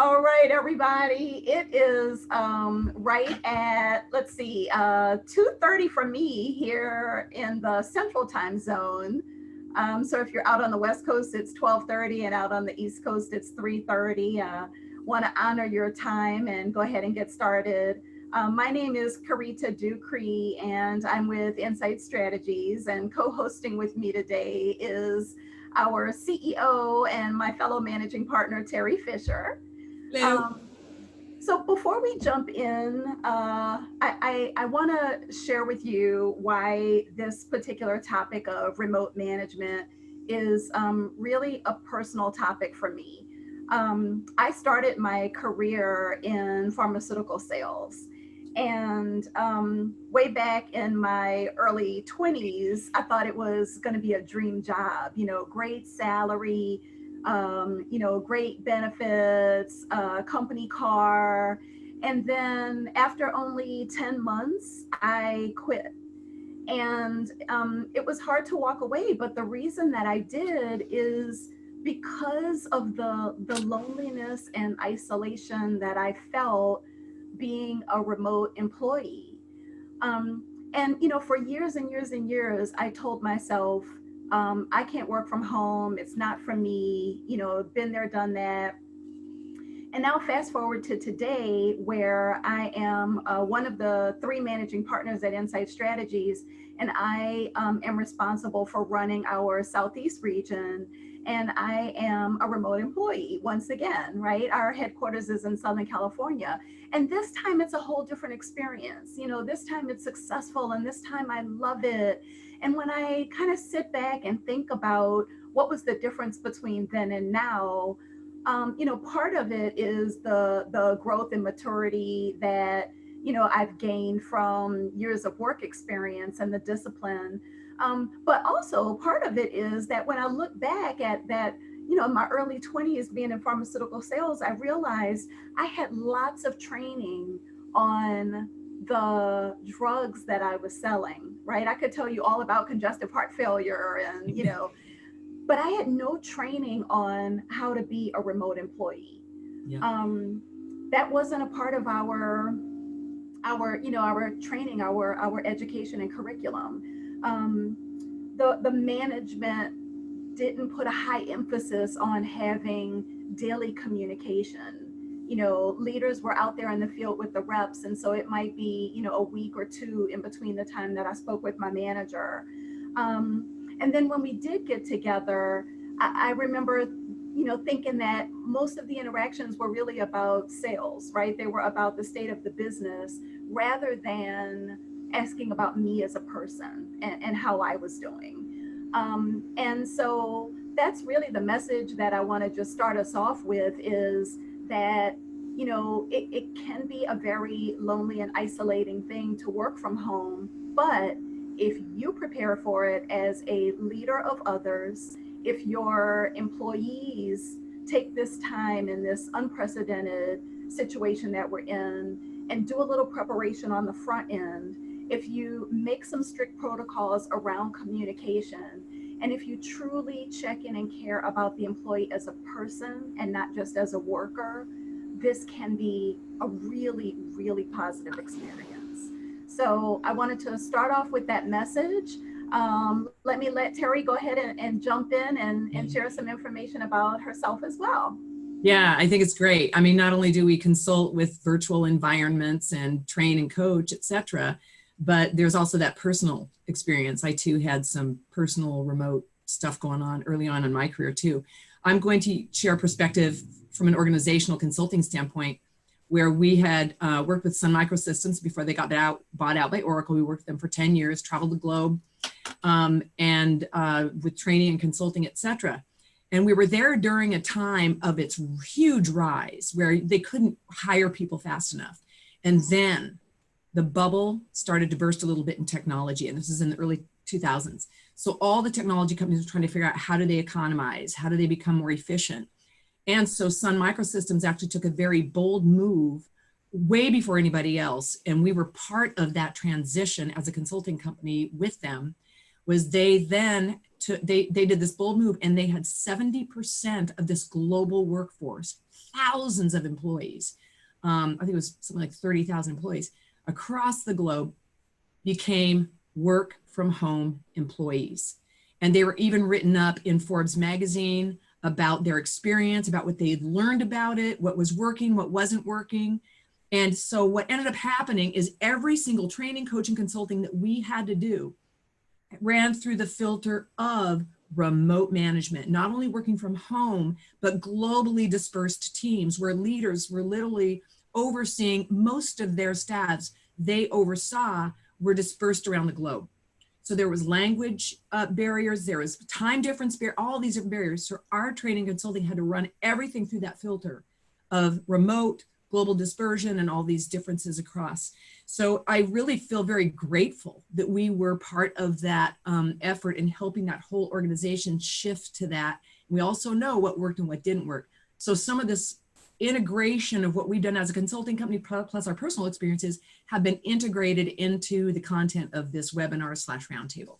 All right, everybody. It is right at, let's see, 2:30 for me here in the Central Time Zone. So if you're out on the West Coast, it's 12:30, and out on the East Coast, it's 3:30. Want to honor your time and go ahead and get started. My name is Carita Ducre, and I'm with Insight Strategies, and co-hosting with me today is our CEO and my fellow managing partner, Teri Fisher. Hello. Um, so before we jump in, I want to share with you why this particular topic of remote management is really a personal topic for me. I started my career in pharmaceutical sales. And way back in my early 20s, I thought it was going to be a dream job, great salary, great benefits, company car. And then after only 10 months, I quit. And it was hard to walk away. But the reason that I did is because of the loneliness and isolation that I felt being a remote employee. And for years and years and years, I told myself, I can't work from home. It's not for me. Been there, done that. And now, fast forward to today, where I am one of the three managing partners at Insight Strategies, and I am responsible for running our Southeast region. And I am a remote employee once again, right? Our headquarters is in Southern California. And this time it's a whole different experience. This time it's successful, and this time I love it. And when I kind of sit back and think about what was the difference between then and now, part of it is the growth and maturity that I've gained from years of work experience and the discipline. But also part of it is that when I look back at that, my early 20s being in pharmaceutical sales, I realized I had lots of training on the drugs that I was selling, right? I could tell you all about congestive heart failure and, but I had no training on how to be a remote employee. Yeah. That wasn't a part of our training, our education and curriculum. The management didn't put a high emphasis on having daily communication. Leaders were out there in the field with the reps, and so it might be a week or two in between the time that I spoke with my manager. And then when we did get together, I remember, thinking that most of the interactions were really about sales, right? They were about the state of the business rather than asking about me as a person and how I was doing. And so that's really the message that I want to just start us off with, is that, it can be a very lonely and isolating thing to work from home, but if you prepare for it as a leader of others, if your employees take this time in this unprecedented situation that we're in and do a little preparation on the front end, if you make some strict protocols around communication, and if you truly check in and care about the employee as a person and not just as a worker, this can be a really, really positive experience. So I wanted to start off with that message. Let Teri go ahead and jump in and share some information about herself as well. Yeah, I think it's great. I mean, not only do we consult with virtual environments and train and coach, et cetera, but there's also that personal experience. I too had some personal remote stuff going on early on in my career too. I'm going to share a perspective from an organizational consulting standpoint, where we had worked with Sun Microsystems before they got bought out by Oracle. We worked with them for 10 years, traveled the globe, and with training and consulting, et cetera. And we were there during a time of its huge rise where they couldn't hire people fast enough. And then the bubble started to burst a little bit in technology. And this is in the early 2000s. So all the technology companies were trying to figure out, how do they economize? How do they become more efficient? And so Sun Microsystems actually took a very bold move way before anybody else. And we were part of that transition as a consulting company with them. Was they then they did this bold move, and they had 70% of this global workforce, thousands of employees, I think it was something like 30,000 employees across the globe, became work from home employees. And they were even written up in Forbes magazine about their experience, about what they had learned about it, what was working, what wasn't working. And so what ended up happening is every single training, coaching, consulting that we had to do ran through the filter of remote management, not only working from home, but globally dispersed teams where leaders were literally overseeing most of their staffs they oversaw were dispersed around the globe. So there was language barriers, there was time difference, all these different barriers. So our training consulting had to run everything through that filter of remote, global dispersion, and all these differences across. So I really feel very grateful that we were part of that effort in helping that whole organization shift to that. We also know what worked and what didn't work. So some of this integration of what we've done as a consulting company plus our personal experiences have been integrated into the content of this webinar / roundtable.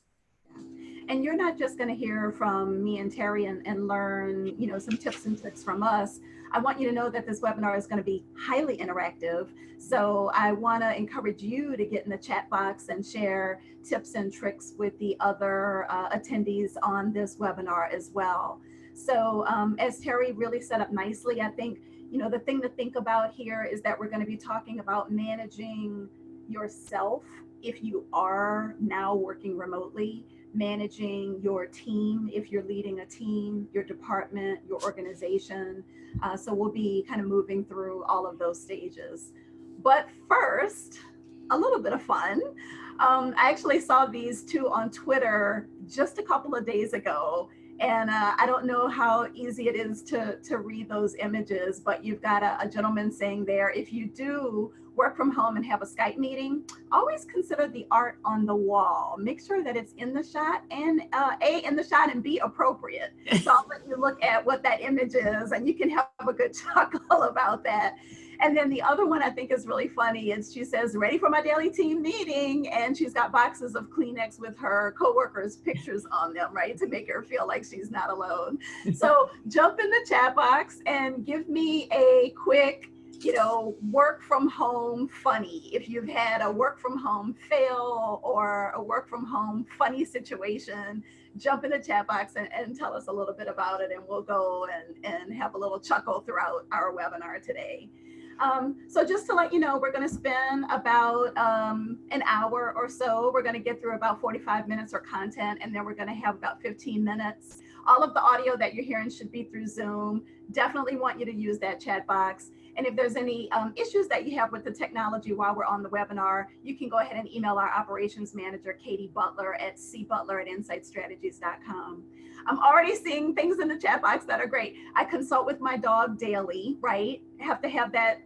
And you're not just going to hear from me and Teri and learn, some tips and tricks from us. I want you to know that this webinar is going to be highly interactive. So I want to encourage you to get in the chat box and share tips and tricks with the other attendees on this webinar as well. So as Teri really set up nicely, I think, the thing to think about here is that we're going to be talking about managing yourself if you are now working remotely, managing your team if you're leading a team, your department, your organization. So we'll be kind of moving through all of those stages. But first, a little bit of fun. I actually saw these two on Twitter just a couple of days ago. And I don't know how easy it is to read those images, but you've got a gentleman saying there, if you do work from home and have a Skype meeting, always consider the art on the wall. Make sure that it's in the shot and A, in the shot, and B, appropriate. So I'll let you look at what that image is and you can have a good chuckle about that. And then the other one I think is really funny is she says, ready for my daily team meeting. And she's got boxes of Kleenex with her coworkers' pictures on them, right? To make her feel like she's not alone. So jump in the chat box and give me a quick, work from home funny. If you've had a work from home fail or a work from home funny situation, jump in the chat box and tell us a little bit about it. And we'll go and have a little chuckle throughout our webinar today. So just to let you know, we're going to spend about an hour or so. We're going to get through about 45 minutes of content, and then we're going to have about 15 minutes. All of the audio that you're hearing should be through Zoom. Definitely want you to use that chat box. And if there's any issues that you have with the technology while we're on the webinar, you can go ahead and email our operations manager, Katie Butler, at cbutler@insightstrategies.com. I'm already seeing things in the chat box that are great. I consult with my dog daily, right? Have to have that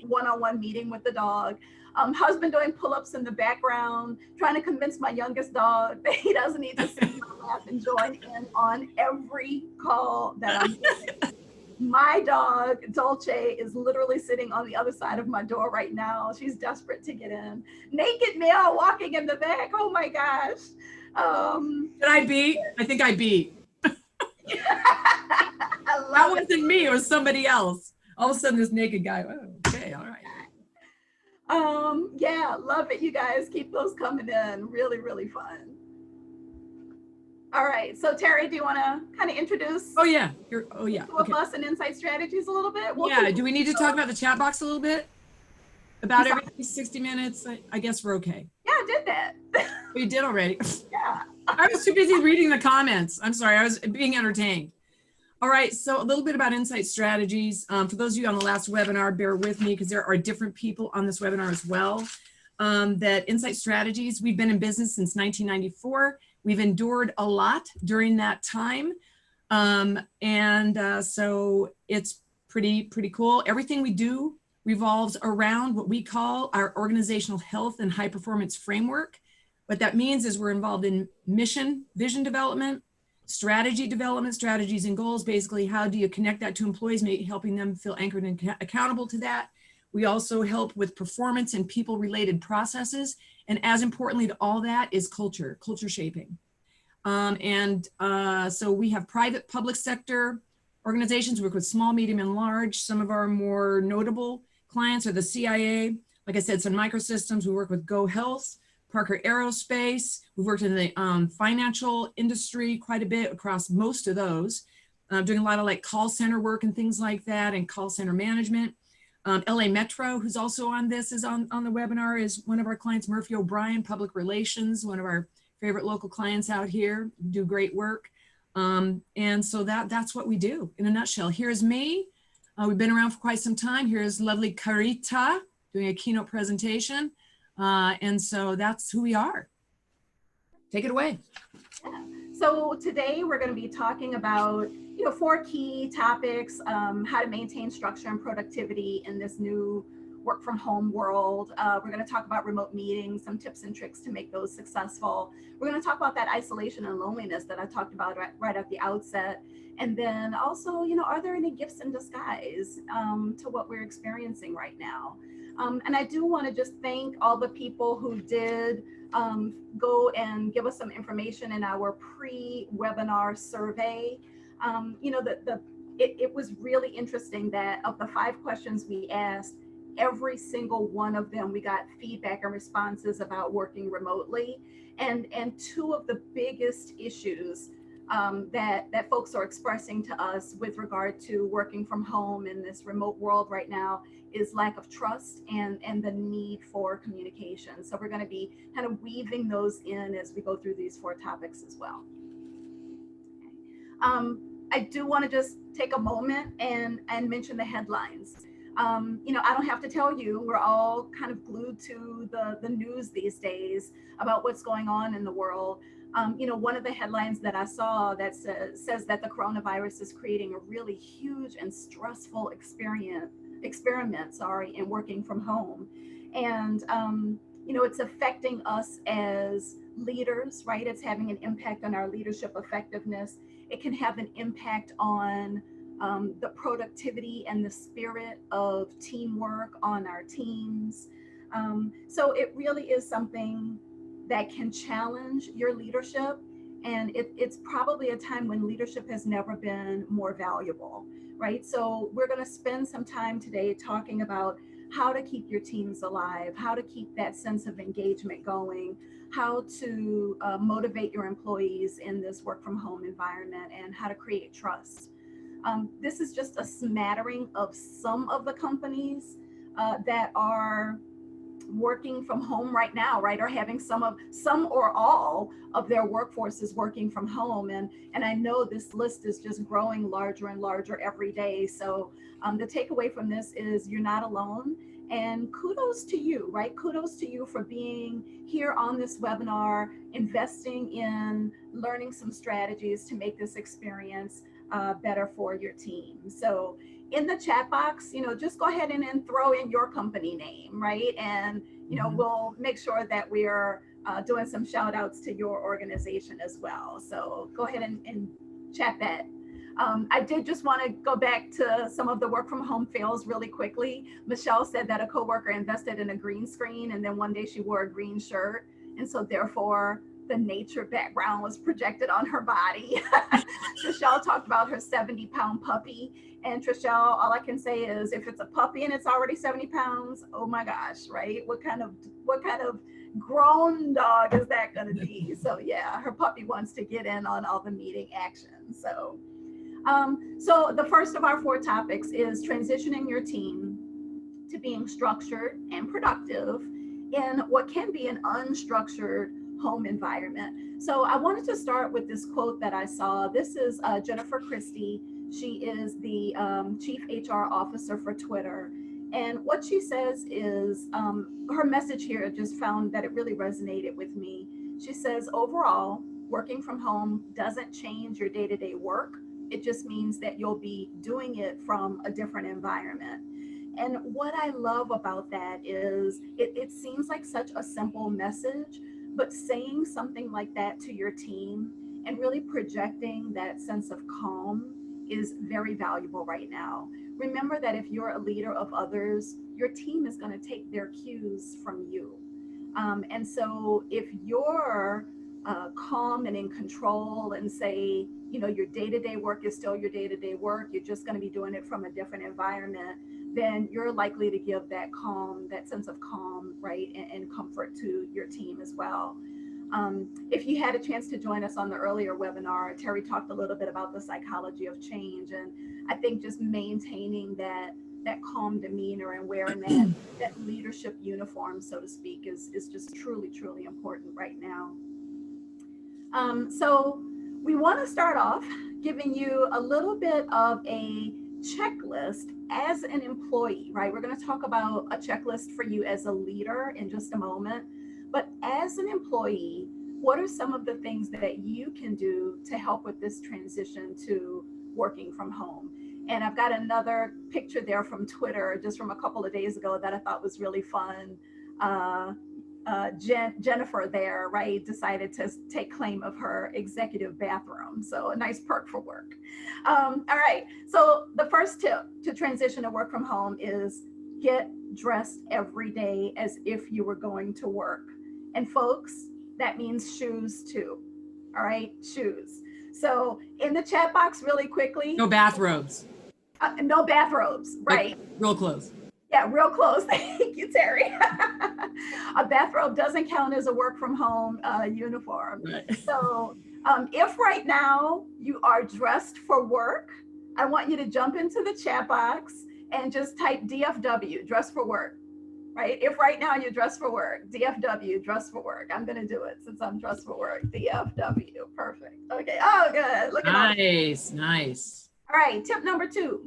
one-on-one meeting with the dog. Husband doing pull-ups in the background, trying to convince my youngest dog that he doesn't need to sit in my lap and join in on every call that I'm doing. My dog, Dolce, is literally sitting on the other side of my door right now. She's desperate to get in. Naked male walking in the back. Oh my gosh. Did I beat? I think I beat. I love That wasn't me, it was somebody else. All of a sudden, this naked guy, oh, okay, all right. Yeah, love it, you guys. Keep those coming in. Really, really fun. All right, so Teri, do you want to kind of introduce two of us and Insight Strategies a little bit? Do we need to talk about the chat box a little bit? About every 60 minutes? I guess we're okay. Yeah, I did that. We did already. Yeah. I was too busy reading the comments. I'm sorry, I was being entertained. All right, so a little bit about Insight Strategies. For those of you on the last webinar, bear with me because there are different people on this webinar as well. That Insight Strategies, we've been in business since 1994. We've endured a lot during that time. So it's pretty cool. Everything we do revolves around what we call our organizational health and high performance framework. What that means is we're involved in mission, vision development, strategy development, strategies and goals. Basically, how do you connect that to employees, helping them feel anchored and accountable to that. We also help with performance and people related processes. And as importantly to all that is culture shaping. So we have private, public sector organizations. We work with small, medium, and large. Some of our more notable clients are the CIA, like I said, Sun Microsystems. We work with Go Health, Parker Aerospace. We've worked in the financial industry quite a bit across most of those, doing a lot of like call center work and things like that, and call center management. LA Metro, who's also on this, is on the webinar, is one of our clients. Murphy O'Brien, Public Relations, one of our favorite local clients out here, do great work. And so that's what we do in a nutshell. Here's me. We've been around for quite some time. Here's lovely Carita doing a keynote presentation. And so that's who we are. Take it away. Yeah. So today we're going to be talking about, 4 key topics, how to maintain structure and productivity in this new work from home world. We're going to talk about remote meetings, some tips and tricks to make those successful. We're going to talk about that isolation and loneliness that I talked about right at the outset. And then also, are there any gifts in disguise to what we're experiencing right now? And I do want to just thank all the people who did go and give us some information in our pre-webinar survey. It was really interesting that of the 5 questions we asked, every single one of them, we got feedback and responses about working remotely. And 2 of the biggest issues that folks are expressing to us with regard to working from home in this remote world right now is lack of trust and the need for communication. So we're going to be kind of weaving those in as we go through these 4 topics as well. I do want to just take a moment and mention the headlines. I don't have to tell you, we're all kind of glued to the news these days about what's going on in the world. One of the headlines that I saw that says that the coronavirus is creating a really huge and stressful experiment in working from home. And, it's affecting us as leaders, right? It's having an impact on our leadership effectiveness. It can have an impact on the productivity and the spirit of teamwork on our teams. So it really is something that can challenge your leadership. And it's probably a time when leadership has never been more valuable, right? So we're going to spend some time today talking about how to keep your teams alive, how to keep that sense of engagement going, how to motivate your employees in this work from home environment, and how to create trust. This is just a smattering of some of the companies that are working from home right now, right, or having some or all of their workforces working from home. And I know this list is just growing larger and larger every day. So the takeaway from this is you're not alone. And kudos to you, right? Kudos to you for being here on this webinar, investing in learning some strategies to make this experience better for your team. So in the chat box, just go ahead and throw in your company name, right? And, we'll make sure that we're doing some shout outs to your organization as well. So go ahead and chat that. I did just want to go back to some of the work from home fails really quickly. Michelle said that a coworker invested in a green screen and then one day she wore a green shirt. And so therefore the nature background was projected on her body. Trishelle talked about her 70-pound puppy. And Trishelle, all I can say is if it's a puppy and it's already 70 pounds, oh my gosh, right? What kind of grown dog is that going to be? So yeah, her puppy wants to get in on all the meeting action. So the first of our 4 topics is transitioning your team to being structured and productive in what can be an unstructured home environment. So I wanted to start with this quote that I saw. This is Jennifer Christie. She is the Chief HR Officer for Twitter. And what she says is, her message here, just found that it really resonated with me. She says, overall, working from home doesn't change your day-to-day work. It just means that you'll be doing it from a different environment. And what I love about that is it seems like such a simple message, but saying something like that to your team and really projecting that sense of calm is very valuable right now. Remember that if you're a leader of others, your team is going to take their cues from you. And so if you're calm and in control and say, you know, your day-to-day work is still your day-to-day work, you're just going to be doing it from a different environment, then you're likely to give that calm, that sense of calm, right, and comfort to your team as well. If you had a chance to join us on the earlier webinar, Teri talked a little bit about the psychology of change, and I think just maintaining that calm demeanor and wearing that leadership uniform, so to speak, is just truly important right now. So we want to start off giving you a little bit of a checklist as an employee, right? We're going to talk about a checklist for you as a leader in just a moment. But as an employee, what are some of the things that you can do to help with this transition to working from home? And I've got another picture there from Twitter, just from a couple of days ago, that I thought was really fun. Jennifer there, right, decided to take claim of her executive bathroom. So a nice perk for work. All right. So the first tip to transition to work from home is get dressed every day as if you were going to work. And folks, that means shoes too. All right, shoes. So in the chat box, really quickly. No bathrobes. No bathrobes, right? Like real close. Yeah, real close. Thank you, Teri. A bathrobe doesn't count as a work from home uniform. Right. So if right now you are dressed for work, I want you to jump into the chat box and just type DFW, dress for work, right? If right now you're dressed for work, DFW, dress for work. I'm going to do it since I'm dressed for work. DFW, perfect. Okay, oh, good. Look at that. Nice. All right, tip number 2,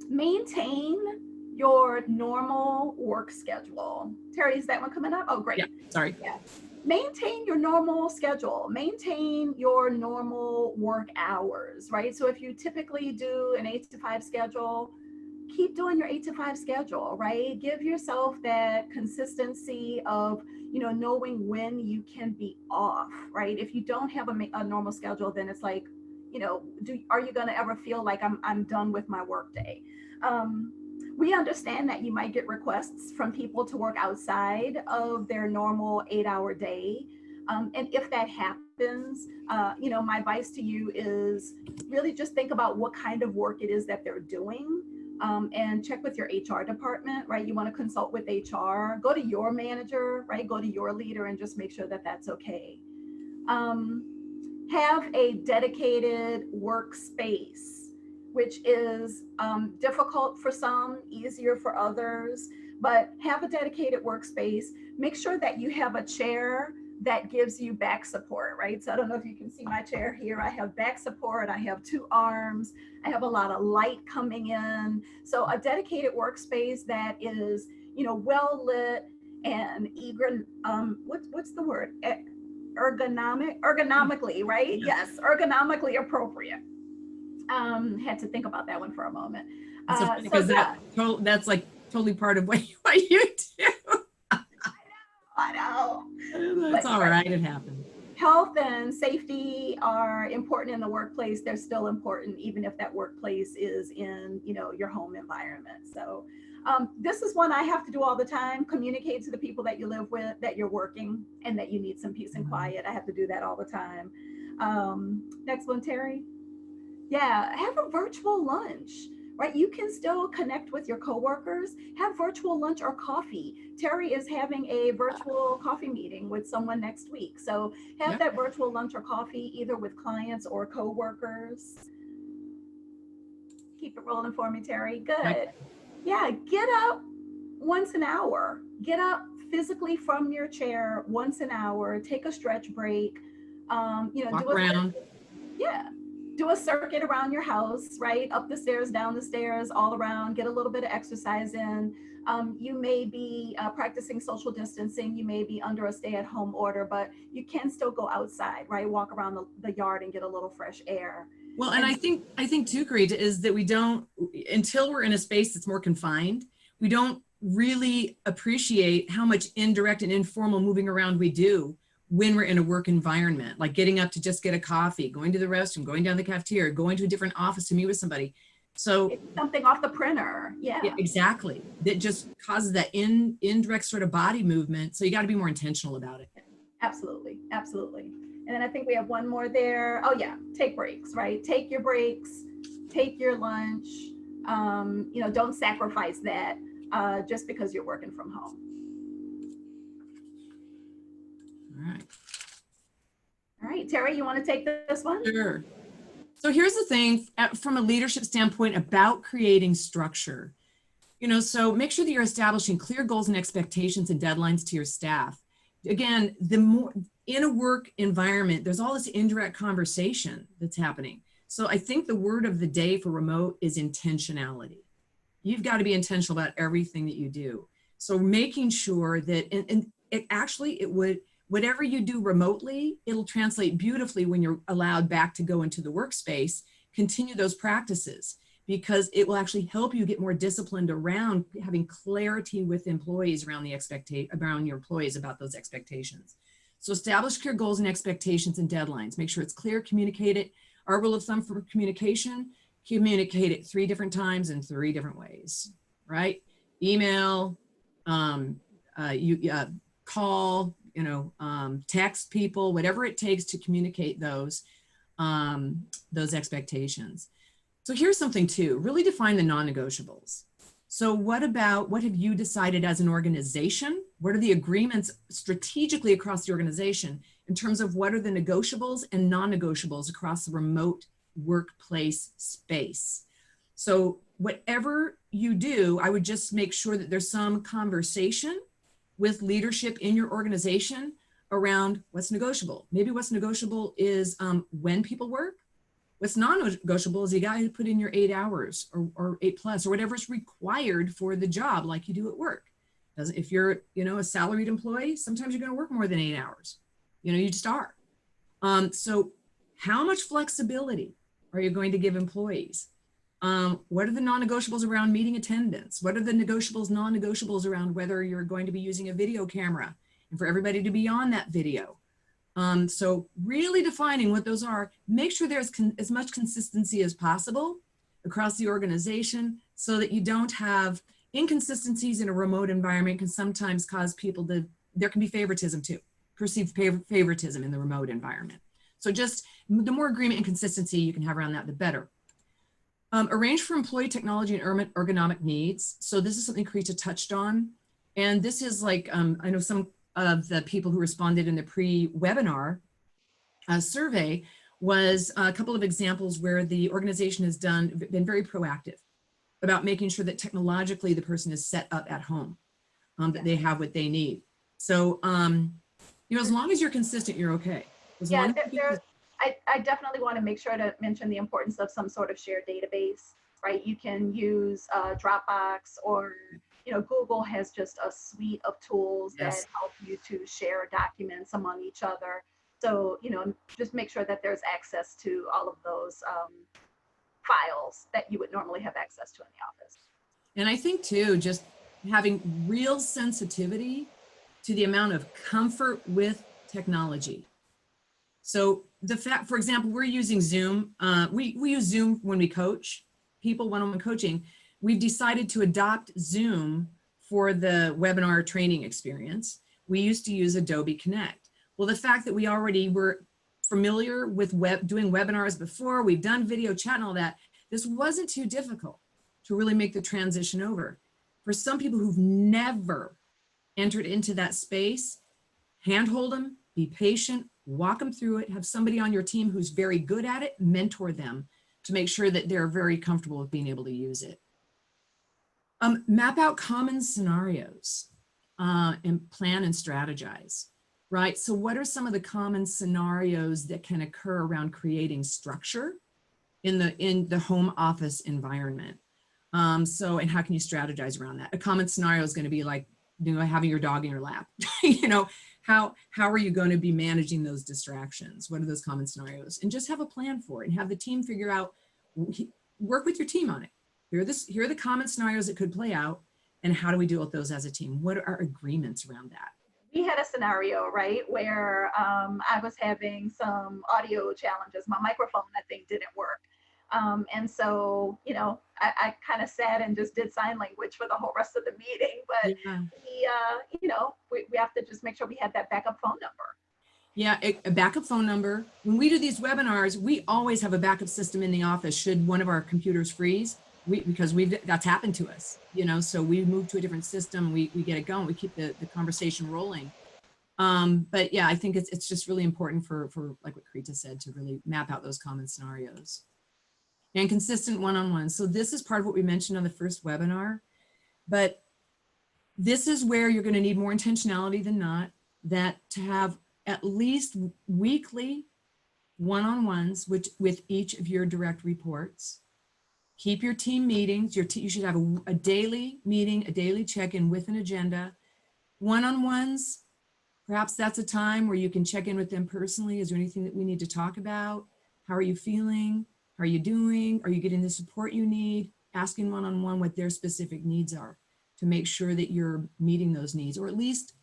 maintain your normal work schedule. Teri, is that one coming up? Oh, great. Yeah, sorry. Yeah. Maintain your normal schedule. Maintain your normal work hours, right? So if you typically do an 8 to 5 schedule, keep doing your 8 to 5 schedule, right? Give yourself that consistency of, you know, knowing when you can be off, right? If you don't have a normal schedule, then it's like, you know, are you going to ever feel like I'm done with my work day? We understand that you might get requests from people to work outside of their normal 8-hour day. And if that happens, you know, my advice to you is really just think about what kind of work it is that they're doing, and check with your HR department, right? You want to consult with HR, go to your manager, right? Go to your leader and just make sure that that's okay. Have a dedicated workspace, which is difficult for some, easier for others, but have a dedicated workspace. Make sure that you have a chair that gives you back support, right? So I don't know if you can see my chair here. I have back support, I have 2 arms, I have a lot of light coming in. So a dedicated workspace that is, you know, well lit and what's the word? Ergonomically, right? Yes, ergonomically appropriate. Had to think about that one for a moment. Because that's like totally part of what you do. I know. That's all right. It happened. Health and safety are important in the workplace. They're still important, even if that workplace is in, you know, your home environment. So this is one I have to do all the time. Communicate to the people that you live with that you're working and that you need some peace and quiet. I have to do that all the time. Next one, Teri. Yeah, have a virtual lunch, right? You can still connect with your coworkers, have virtual lunch or coffee. Teri is having a virtual coffee meeting with someone next week. So have that virtual lunch or coffee either with clients or coworkers. Keep it rolling for me, Teri. Good. Yeah, get up once an hour. Get up physically from your chair once an hour. Take a stretch break. You know, walk around. Do a circuit around your house, right? Up the stairs, down the stairs, all around, get a little bit of exercise in. You may be practicing social distancing. You may be under a stay-at-home order, but you can still go outside, right? Walk around the yard and get a little fresh air. Well, and I think too, Carita, is that we don't, until we're in a space that's more confined, we don't really appreciate how much indirect and informal moving around we do when we're in a work environment, like getting up to just get a coffee, going to the restroom, going down the cafeteria, going to a different office to meet with somebody. So it's something off the printer. Yeah, exactly. That just causes that indirect sort of body movement. So you got to be more intentional about it. Absolutely. And then I think we have one more there. Oh yeah, take breaks, right? Take your breaks, take your lunch. Don't sacrifice that just because you're working from home. All right. All right, Teri, you want to take this one? Sure. So here's the thing from a leadership standpoint about creating structure. So make sure that you're establishing clear goals and expectations and deadlines to your staff. Again, the more in a work environment, there's all this indirect conversation that's happening. So I think the word of the day for remote is intentionality. You've got to be intentional about everything that you do. So making sure that, and it would, whatever you do remotely, it'll translate beautifully when you're allowed back to go into the workspace. Continue those practices, because it will actually help you get more disciplined around having clarity with employees around around your employees about those expectations. So establish clear goals and expectations and deadlines. Make sure it's clear, communicate it. Our rule of thumb for communication: communicate it 3 different times in 3 different ways, right? Email, call, text people, whatever it takes to communicate those expectations. So here's something too, really define the non-negotiables. So what have you decided as an organization? What are the agreements strategically across the organization in terms of what are the negotiables and non-negotiables across the remote workplace space? So whatever you do, I would just make sure that there's some conversation with leadership in your organization around what's negotiable. Maybe what's negotiable is when people work. What's non-negotiable is you got to put in your 8 hours or 8+ or whatever's required for the job, like you do at work. If you're, a salaried employee, sometimes you're going to work more than 8 hours. You just are. So how much flexibility are you going to give employees? What are the non-negotiables around meeting attendance? What are the non-negotiables around whether you're going to be using a video camera and for everybody to be on that video? So really defining what those are, make sure there's as much consistency as possible across the organization so that you don't have inconsistencies in a remote environment. Can sometimes cause people there can be favoritism too, perceived favoritism in the remote environment. So just the more agreement and consistency you can have around that, the better. Arrange for employee technology and ergonomic needs. So this is something Carita touched on. And this is like, I know some of the people who responded in the pre-webinar survey was a couple of examples where the organization has been very proactive about making sure that technologically the person is set up at home, that they have what they need. So, as long as you're consistent, you're okay. I definitely want to make sure to mention the importance of some sort of shared database, right? You can use Dropbox, or Google has just a suite of tools that help you to share documents among each other. So, just make sure that there's access to all of those files that you would normally have access to in the office. And I think too, just having real sensitivity to the amount of comfort with technology. So the fact, for example, we're using Zoom. We use Zoom when we coach people, one-on-one coaching. We've decided to adopt Zoom for the webinar training experience. We used to use Adobe Connect. Well, the fact that we already were familiar with doing webinars before, we've done video chat and all that, this wasn't too difficult to really make the transition over. For some people who've never entered into that space, handhold them, be patient, walk them through it, have somebody on your team who's very good at it, mentor them to make sure that they're very comfortable with being able to use it. Map out common scenarios and plan and strategize, right? So what are some of the common scenarios that can occur around creating structure in the home office environment? And how can you strategize around that? A common scenario is going to be like, having your dog in your lap. How are you going to be managing those distractions? What are those common scenarios? And just have a plan for it and have the team figure out, work with your team on it. Here are the common scenarios that could play out, and how do we deal with those as a team? What are our agreements around that? We had a scenario, right, where I was having some audio challenges. My microphone, I think, didn't work. And so, I kind of sat and just did sign language for the whole rest of the meeting. But we have to just make sure we had that backup phone number. Yeah, a backup phone number. When we do these webinars, we always have a backup system in the office should one of our computers freeze. Because that's happened to us, you know, so we move to a different system, we get it going, we keep the conversation rolling. But yeah, I think it's just really important for like what Carita said, to really map out those common scenarios. And consistent one-on-one. So this is part of what we mentioned on the first webinar, but this is where you're going to need more intentionality than not, that to have at least weekly one-on-ones with each of your direct reports. Keep your team meetings. You should have a daily meeting, a daily check-in with an agenda. One-on-ones, perhaps that's a time where you can check in with them personally. Is there anything that we need to talk about? How are you feeling? How are you doing? Are you getting the support you need? Asking one-on-one what their specific needs are to make sure that you're meeting those needs, or at least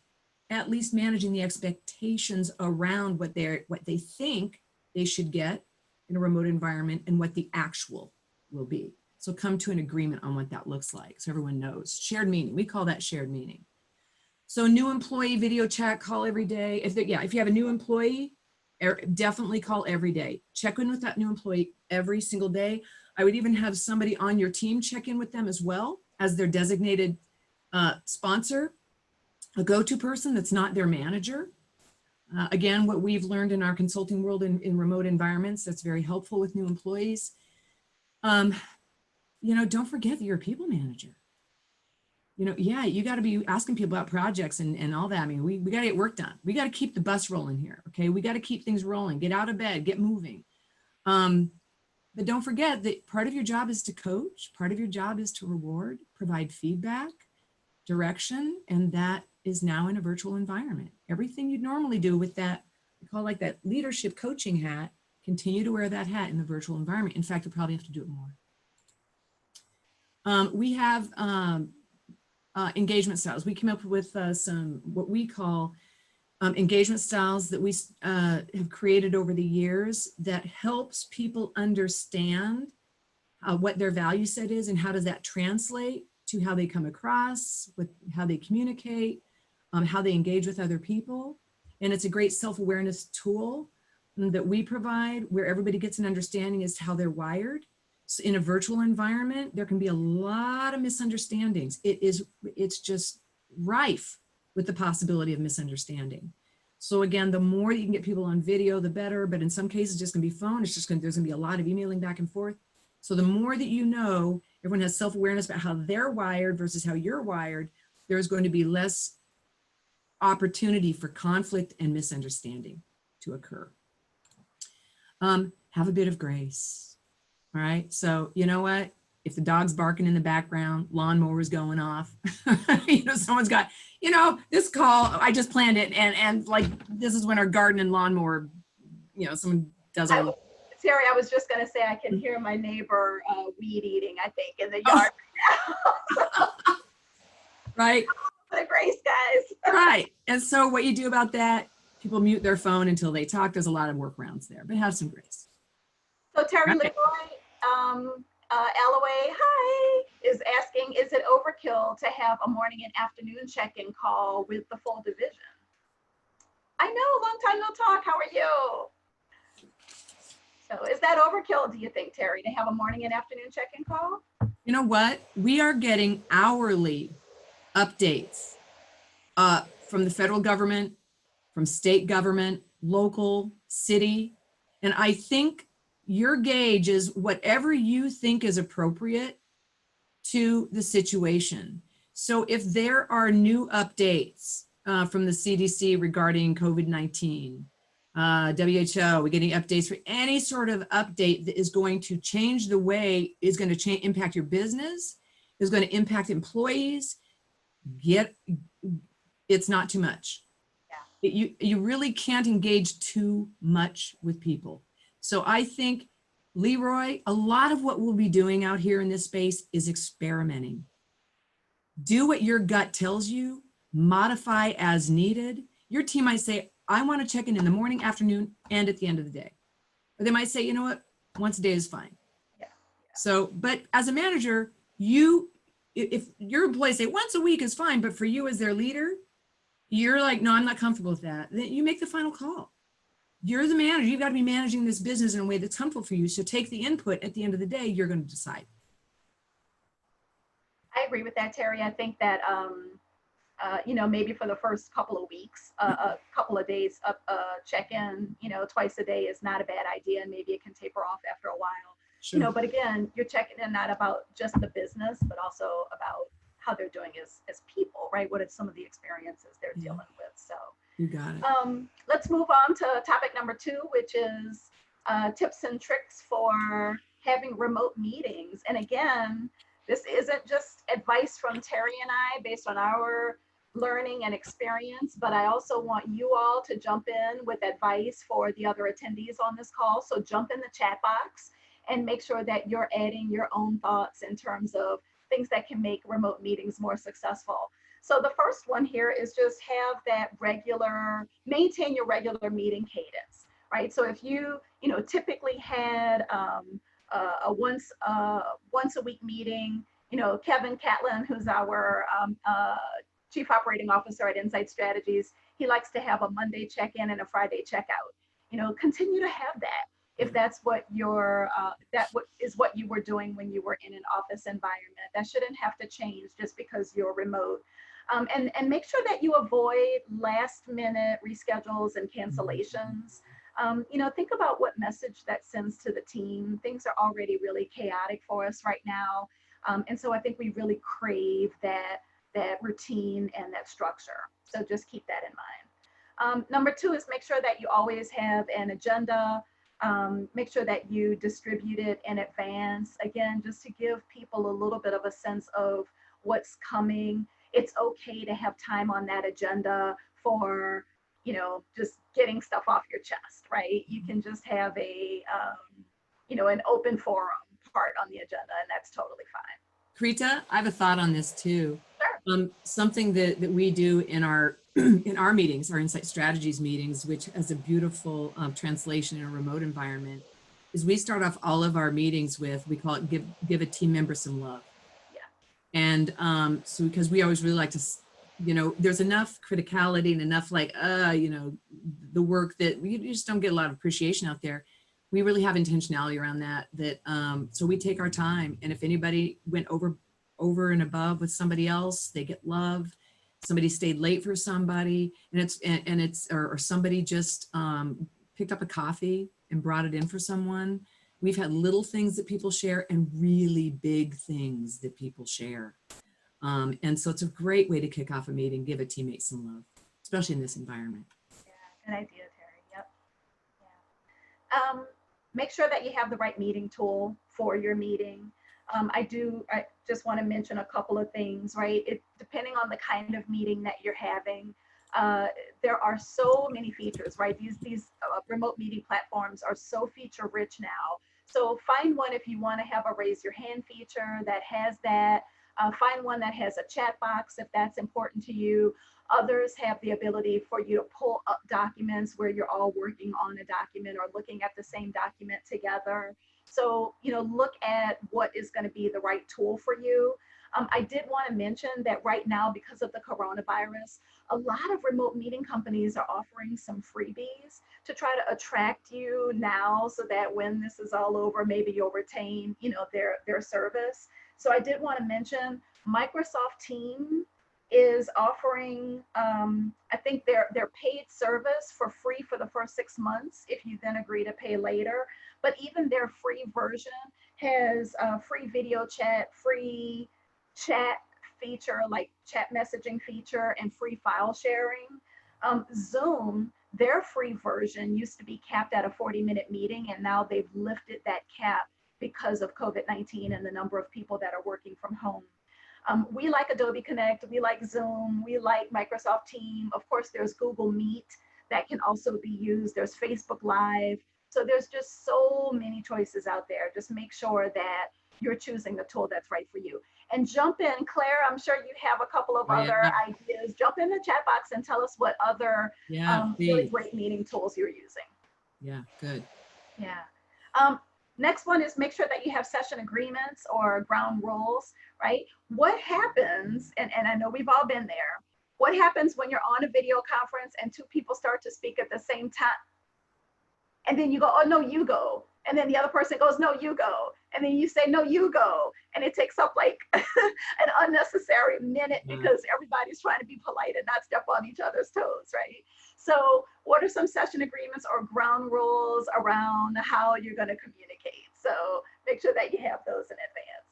managing the expectations around what they think they should get in a remote environment and what the actual will be. So come to an agreement on what that looks like, so everyone knows. Shared meaning, we call that shared meaning. So new employee video chat, call every day. If you have a new employee, definitely call every day. Check in with that new employee every single day. I would even have somebody on your team check in with them as well as their designated sponsor, a go-to person that's not their manager. Again, what we've learned in our consulting world in remote environments, that's very helpful with new employees. You know, don't forget that you're a people manager. You know, yeah, you got to be asking people about projects and all that. I mean, we got to get work done. We got to keep the bus rolling here. Okay. We got to keep things rolling, get out of bed, get moving. But don't forget that part of your job is to coach. Part of your job is to reward, provide feedback, direction. And that is now in a virtual environment. Everything you'd normally do with that, we call like that leadership coaching hat, continue to wear that hat in the virtual environment. In fact, you probably have to do it more. We have engagement styles. We came up with some, what we call engagement styles that we have created over the years that helps people understand what their value set is and how does that translate to how they come across, with how they communicate, how they engage with other people. And it's a great self-awareness tool that we provide where everybody gets an understanding as to how they're wired. So in a virtual environment, there can be a lot of misunderstandings. It's just rife with the possibility of misunderstanding. So again, the more you can get people on video, the better, but in some cases, just gonna be phone. There's gonna be a lot of emailing back and forth. So the more that you know, everyone has self-awareness about how they're wired versus how you're wired, there's going to be less opportunity for conflict and misunderstanding to occur. Have a bit of grace. All right. So you know what? If the dog's barking in the background, lawnmower's going off, you know, someone's got, you know, this call, I just planned it. And like, this is when our garden and lawnmower, you know, someone does our. Teri, I was just going to say, I can hear my neighbor weed eating, I think, in the yard right now. Right. The grace, guys. Right. And so what you do about that, people mute their phone until they talk. There's a lot of workarounds there, but have some grace. So Teri Leroy, Alloway, hi, is asking, is it overkill to have a morning and afternoon check-in call with the full division? I know, long time no talk. How are you? So is that overkill, do you think, Teri, to have a morning and afternoon check-in call? You know what? We are getting hourly updates from the federal government, from state government, local, city. And I think your gauge is whatever you think is appropriate to the situation. So if there are new updates from the CDC regarding COVID-19, WHO, we're getting updates for any sort of update that is going to change the way, is going to impact your business, is going to impact employees, it's not too much. Yeah. You really can't engage too much with people. So I think, Leroy, a lot of what we'll be doing out here in this space is experimenting. Do what your gut tells you, modify as needed. Your team might say, I want to check in the morning, afternoon, and at the end of the day. Or they might say, you know what, once a day is fine. Yeah. So, but as a manager, if your employees say once a week is fine, but for you as their leader, you're like, no, I'm not comfortable with that. Then you make the final call. you're the manager. You've got to be managing this business in a way that's comfortable for you. So take the input. At the end of the day, you're going to decide. I agree with that, Teri. I think that maybe for the first couple of weeks, a couple of days, check in, twice a day is not a bad idea. And maybe it can taper off after a while, Sure. but again, you're checking in not about just the business, but also about how they're doing as people, right? What are some of the experiences they're dealing with? So you got it. Let's move on to topic number 2, which is tips and tricks for having remote meetings. And again, this isn't just advice from Teri and I based on our learning and experience, but I also want you all to jump in with advice for the other attendees on this call. So jump in the chat box and make sure that you're adding your own thoughts in terms of things that can make remote meetings more successful. So the first one here is just have that maintain your regular meeting cadence, right? So if you typically had a once a week meeting, Kevin Catlin, who's our Chief Operating Officer at Insight Strategies, he likes to have a Monday check-in and a Friday checkout. Continue to have that if that's what is what you were doing when you were in an office environment. That shouldn't have to change just because you're remote. And make sure that you avoid last minute reschedules and cancellations. Think about what message that sends to the team. Things are already really chaotic for us right now. And so I think we really crave that routine and that structure. So just keep that in mind. Number 2 is make sure that you always have an agenda. Make sure that you distribute it in advance. Again, just to give people a little bit of a sense of what's coming. It's okay to have time on that agenda for, just getting stuff off your chest, right? You can just have an open forum part on the agenda, and that's totally fine. Carita, I have a thought on this too. Sure. Something that we do in our in our meetings, our Insight Strategies meetings, which has a beautiful translation in a remote environment, is we start off all of our meetings with, we call it give a team member some love. Yeah. And so because we always really like to, there's enough criticality and enough the work that you just don't get a lot of appreciation out there. We really have intentionality around that so we take our time, and if anybody went over and above with somebody else, they get love. Somebody stayed late for somebody, or somebody just picked up a coffee and brought it in for someone. We've had little things that people share and really big things that people share. And so it's a great way to kick off a meeting, give a teammate some love, especially in this environment. Yeah, good idea, Teri. Yep. Yeah. Make sure that you have the right meeting tool for your meeting. I just want to mention a couple of things, right? Depending on the kind of meeting that you're having, there are so many features, right? These remote meeting platforms are so feature rich now. So find one if you want to have a raise your hand feature that has that. Find one that has a chat box if that's important to you. Others have the ability for you to pull up documents where you're all working on a document or looking at the same document together. So, look at what is going to be the right tool for you. I did want to mention that right now, because of the coronavirus, a lot of remote meeting companies are offering some freebies to try to attract you now so that when this is all over, maybe you'll retain, their service. So I did want to mention Microsoft Teams is offering, I think their paid service for free for the first 6 months, if you then agree to pay later. But even their free version has free video chat, free chat feature, like chat messaging feature, and free file sharing. Zoom, their free version used to be capped at a 40-minute meeting, and now they've lifted that cap because of COVID-19 and the number of people that are working from home. We like Adobe Connect, we like Zoom, we like Microsoft Teams. Of course, there's Google Meet that can also be used. There's Facebook Live. So there's just so many choices out there. Just make sure that you're choosing the tool that's right for you. And jump in, Claire, I'm sure you have a couple of other ideas. Jump in the chat box and tell us what other really great meeting tools you're using. Yeah, good. Yeah. Next one is make sure that you have session agreements or ground rules, right? What happens, and I know we've all been there, what happens when you're on a video conference and 2 people start to speak at the same time? And then you go, oh, no, you go. And then the other person goes, no, you go. And then you say, no, you go. And it takes up like an unnecessary minute because everybody's trying to be polite and not step on each other's toes, right? So what are some session agreements or ground rules around how you're going to communicate? So make sure that you have those in advance.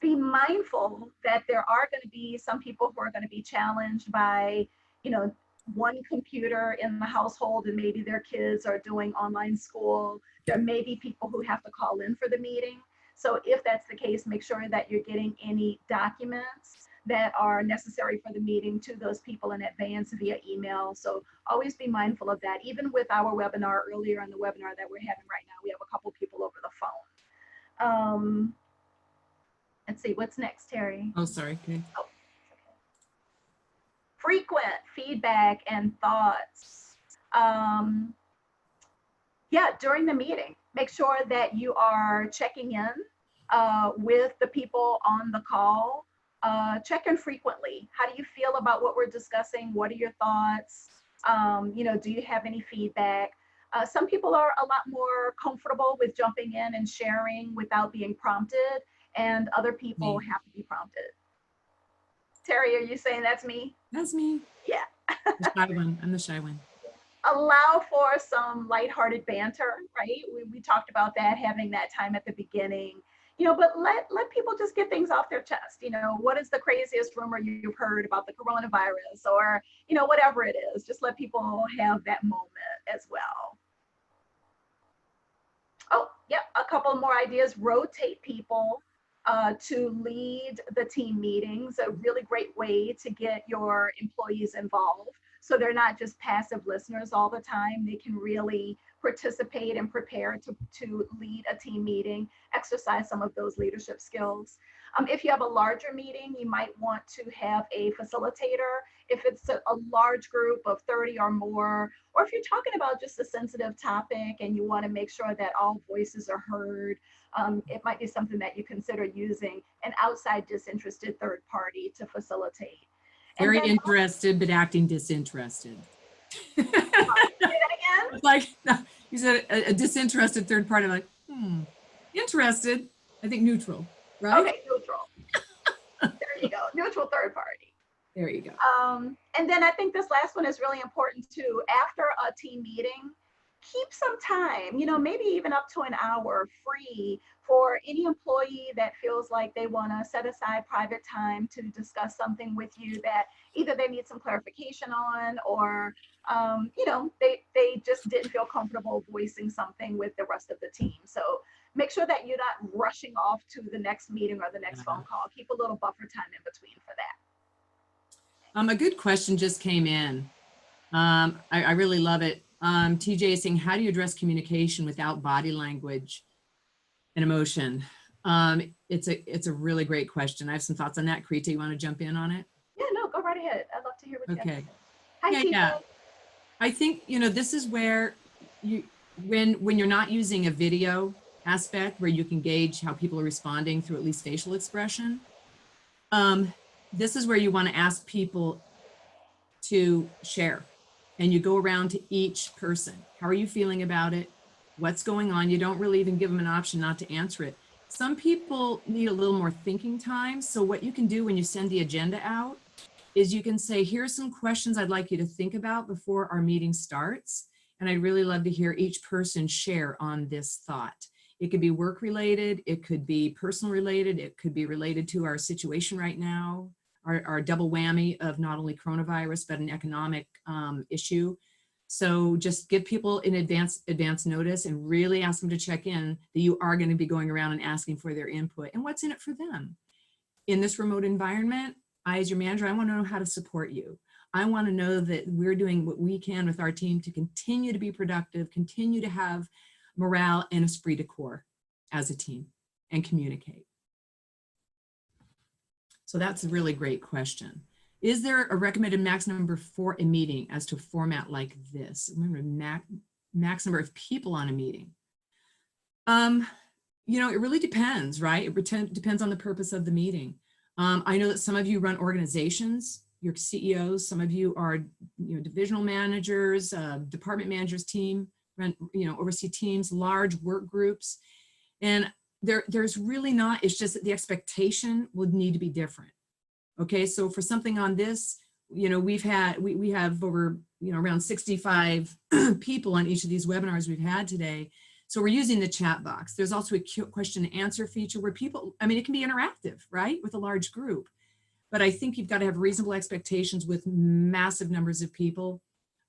Be mindful that there are going to be some people who are going to be challenged by, you know, one computer in the household and maybe their kids are doing online school. There may be people who have to call in for the meeting. So if that's the case, make sure that you're getting any documents that are necessary for the meeting to those people in advance via email. So always be mindful of that. Even with our webinar earlier in the webinar that we're having right now, we have a couple people over the phone. Let's see, what's next, Teri? Oh, sorry. Okay. Oh, okay. Frequent feedback and thoughts. Yeah, during the meeting, make sure that you are checking in with the people on the call. Check in frequently. How do you feel about what we're discussing? What are your thoughts? You know, do you have any feedback? Some people are a lot more comfortable with jumping in and sharing without being prompted, and other people have to be prompted. Teri, are you saying that's me? That's me. Yeah. The shy one. I'm the shy one. Allow for some lighthearted banter, right? We talked about that, having that time at the beginning, you know, but let people just get things off their chest. You know, what is the craziest rumor you've heard about the coronavirus, or, you know, whatever it is, just let people have that moment as well. Oh, yeah, a couple more ideas. Rotate people to lead the team meetings, a really great way to get your employees involved. So they're not just passive listeners all the time. They can really participate and prepare to lead a team meeting, exercise some of those leadership skills. If you have a larger meeting, you might want to have a facilitator. If it's a large group of 30 or more, or if you're talking about just a sensitive topic and you want to make sure that all voices are heard, it might be something that you consider using an outside disinterested third party to facilitate. Very interested, but acting disinterested. Say that again? It's like, no, you said a disinterested third party. I'm like, interested. I think neutral, right? Okay, neutral. There you go, neutral third party. There you go. And then I think this last one is really important too. After a team meeting, keep some time, you know, maybe even up to an hour free for any employee that feels like they want to set aside private time to discuss something with you that either they need some clarification on, or you know, they just didn't feel comfortable voicing something with the rest of the team. So make sure that you're not rushing off to the next meeting or the next phone call. Keep a little buffer time in between for that. A good question just came in. I really love it. TJ is saying, how do you address communication without body language and emotion? It's a really great question. I have some thoughts on that. Carita, you want to jump in on it? Yeah, no, go right ahead. I'd love to hear what you have to say. Hi, Yeah, TJ. yeah. I think, you know, this is where you, when you're not using a video aspect where you can gauge how people are responding through at least facial expression, this is where you want to ask people to share. And you go around to each person. How are you feeling about it? What's going on? You don't really even give them an option not to answer it. Some people need a little more thinking time. So what you can do when you send the agenda out is you can say, here's some questions I'd like you to think about before our meeting starts. And I'd really love to hear each person share on this thought. It could be work related. It could be personal related. It could be related to our situation right now. Our double whammy of not only coronavirus, but an economic issue. So just give people in advance notice and really ask them to check in that you are going to be going around and asking for their input and what's in it for them. In this remote environment, I, as your manager, I want to know how to support you. I want to know that we're doing what we can with our team to continue to be productive, continue to have morale and esprit de corps as a team and communicate. So that's a really great question. Is there a recommended max number for a meeting as to a format like this? Remember, max number of people on a meeting. You know, it really depends, right? It depends on the purpose of the meeting. I know that some of you run organizations, you're CEOs, some of you are, you know, divisional managers, department managers team. oversee teams, large work groups. And there's really not, it's just that the expectation would need to be different. Okay, so for something on this, we have over, around 65 people on each of these webinars we've had today. So we're using the chat box. There's also a question and answer feature where people, it can be interactive, right, with a large group. But I think you've got to have reasonable expectations with massive numbers of people.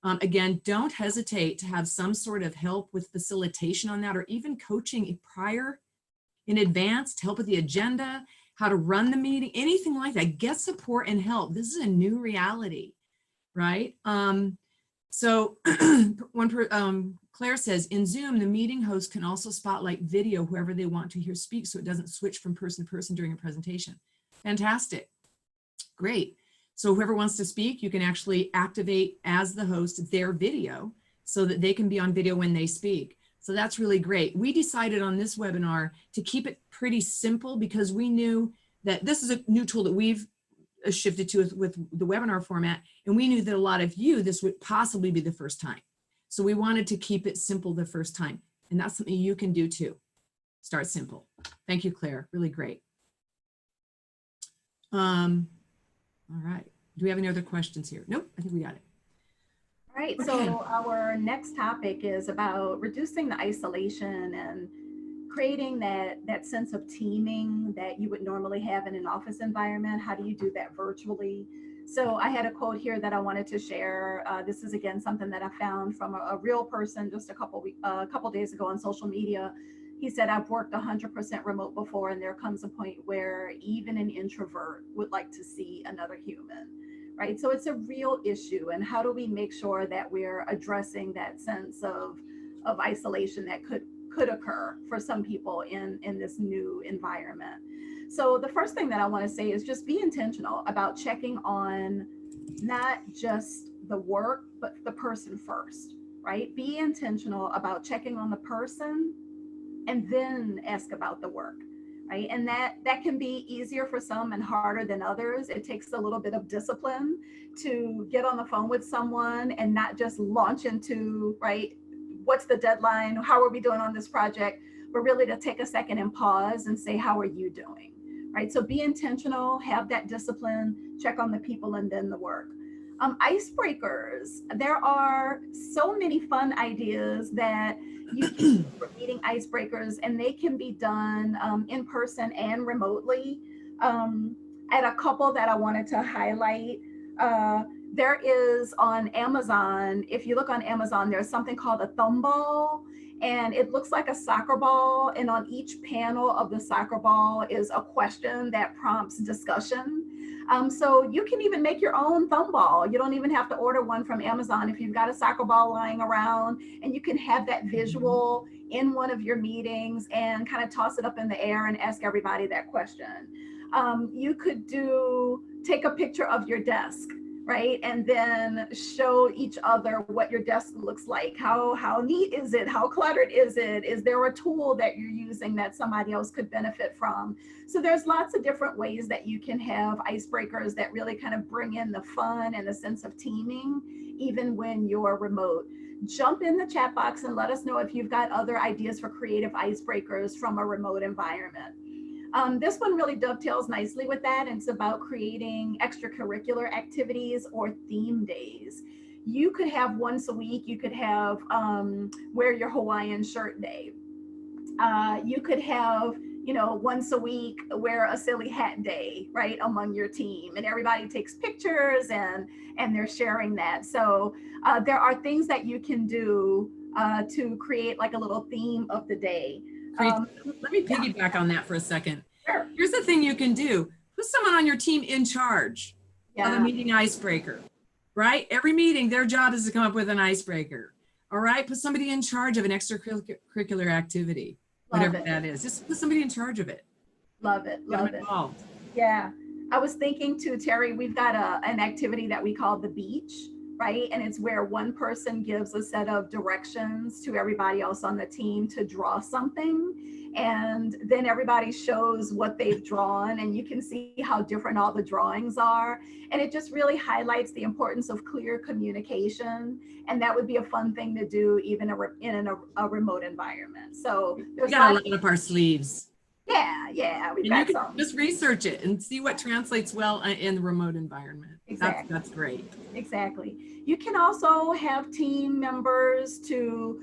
Again, don't hesitate to have some sort of help with facilitation on that, or even coaching prior in advance to help with the agenda, how to run the meeting, anything like that. Get support and help. This is a new reality, right? So Claire says, in Zoom, the meeting host can also spotlight video whoever they want to hear speak, so it doesn't switch from person to person during a presentation. Fantastic. Great. So whoever wants to speak, you can actually activate as the host their video so that they can be on video when they speak. So that's really great. We decided on this webinar to keep it pretty simple because we knew that this is a new tool that we've shifted to with the webinar format. And we knew that a lot of you, this would possibly be the first time. So we wanted to keep it simple the first time. And that's something you can do too. Start simple. Thank you, Claire. Really great. All right. Do we have any other questions here? Nope, I think we got it. All right, Okay. so our next topic is about reducing the isolation and creating that sense of teaming that you would normally have in an office environment. How do you do that virtually? So I had a quote here that I wanted to share. This is again something that I found from a real person just a couple days ago on social media. He said, I've worked 100% remote before, and there comes a point where even an introvert would like to see another human, right? So it's a real issue. And how do we make sure that we're addressing that sense of isolation that could occur for some people in this new environment? So the first thing that I want to say is just be intentional about checking on not just the work, but the person first, right? Be intentional about checking on the person and then ask about the work, right? And that can be easier for some and harder than others. It takes a little bit of discipline to get on the phone with someone and not just launch into, right, what's the deadline? How are we doing on this project? But really to take a second and pause and say, how are you doing, right? So be intentional, have that discipline, check on the people and then the work. Icebreakers. There are so many fun ideas that you can use for meeting icebreakers, and they can be done in person and remotely. I had a couple that I wanted to highlight. There is on Amazon, if you look on Amazon, there's something called a thumb ball, and it looks like a soccer ball. And on each panel of the soccer ball is a question that prompts discussion. So you can even make your own thumb ball. You don't even have to order one from Amazon if you've got a soccer ball lying around, and you can have that visual in one of your meetings and kind of toss it up in the air and ask everybody that question. You could take a picture of your desk, right? And then show each other what your desk looks like. How neat is it? How cluttered is it? Is there a tool that you're using that somebody else could benefit from? So there's lots of different ways that you can have icebreakers that really kind of bring in the fun and the sense of teaming, even when you're remote. Jump in the chat box and let us know if you've got other ideas for creative icebreakers from a remote environment. This one really dovetails nicely with that. And it's about creating extracurricular activities or theme days. You could have once a week, you could have wear your Hawaiian shirt day. You could have, once a week, wear a silly hat day, right, among your team. And everybody takes pictures and they're sharing that. So there are things that you can do to create like a little theme of the day. Let me piggyback on that for a second. Sure. Here's the thing you can do. Put someone on your team in charge of a meeting icebreaker, right? Every meeting, their job is to come up with an icebreaker. All right, put somebody in charge of an extracurricular activity, whatever that is. Just put somebody in charge of it. Love it, love it. Yeah, I was thinking too, Terry, we've got an activity that we call the beach, right? And it's where one person gives a set of directions to everybody else on the team to draw something. And then everybody shows what they've drawn, and you can see how different all the drawings are. And it just really highlights the importance of clear communication. And that would be a fun thing to do even in a remote environment. So We there's got to lots. line up our sleeves. Yeah, we've And you got can some. just research it and see what translates well in the remote environment. Exactly. That's great. Exactly. You can also have team members to,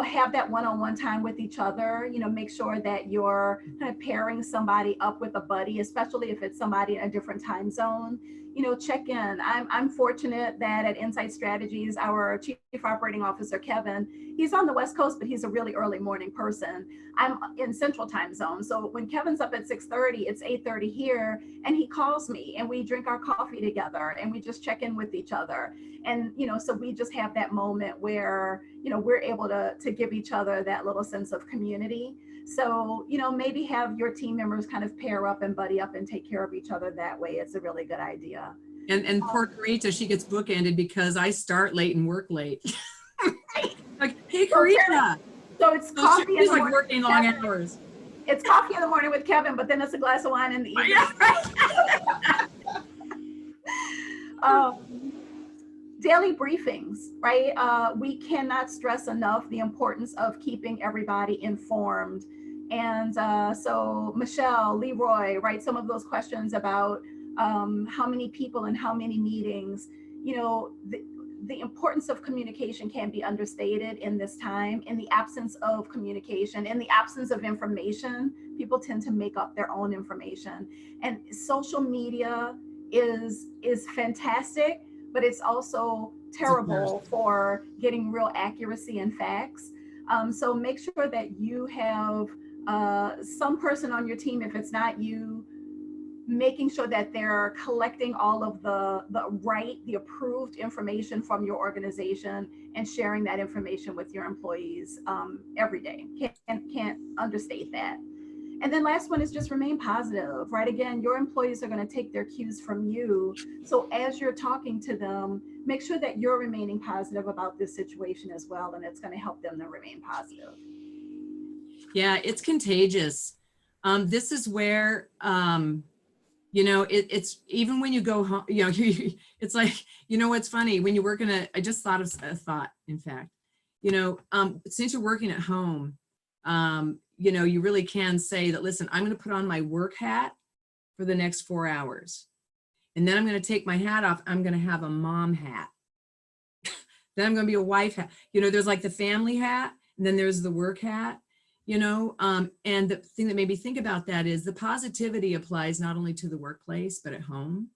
have that one-on-one time with each other, make sure that you're kind of pairing somebody up with a buddy, especially if it's somebody in a different time zone. Check in. I'm fortunate that at Insight Strategies, our Chief Operating Officer, Kevin, he's on the West Coast, but he's a really early morning person. I'm in Central Time Zone. So when Kevin's up at 6:30, it's 8:30 here, and he calls me and we drink our coffee together and we just check in with each other. And, so we just have that moment where, we're able to give each other that little sense of community. So, maybe have your team members kind of pair up and buddy up and take care of each other that way. It's a really good idea. And poor Carita, she gets bookended because I start late and work late. Like, hey, Carita. So it's coffee in she's the like morning working with long Kevin. hours. It's coffee in the morning with Kevin, but then it's a glass of wine in the evening. Daily briefings, right? We cannot stress enough the importance of keeping everybody informed. And so Michelle, Leroy, right? Some of those questions about how many people and how many meetings, the importance of communication can be understated in this time. In the absence of communication, in the absence of information, people tend to make up their own information. And social media is fantastic, but it's also terrible for getting real accuracy and facts. So make sure that you have some person on your team, if it's not you, making sure that they're collecting all of the approved information from your organization and sharing that information with your employees every day. Can't understate that. And then last one is just remain positive, right? Again, your employees are going to take their cues from you. So as you're talking to them, make sure that you're remaining positive about this situation as well. And it's going to help them to remain positive. Yeah, it's contagious. This is where, it's even when you go home, it's like, what's funny when you work I just thought of a thought, in fact, since you're working at home, you really can say that, listen, I'm going to put on my work hat for the next 4 hours. And then I'm going to take my hat off. I'm going to have a mom hat. Then I'm going to be a wife hat. There's like the family hat, and then there's the work hat, and the thing that made me think about that is the positivity applies not only to the workplace, but at home.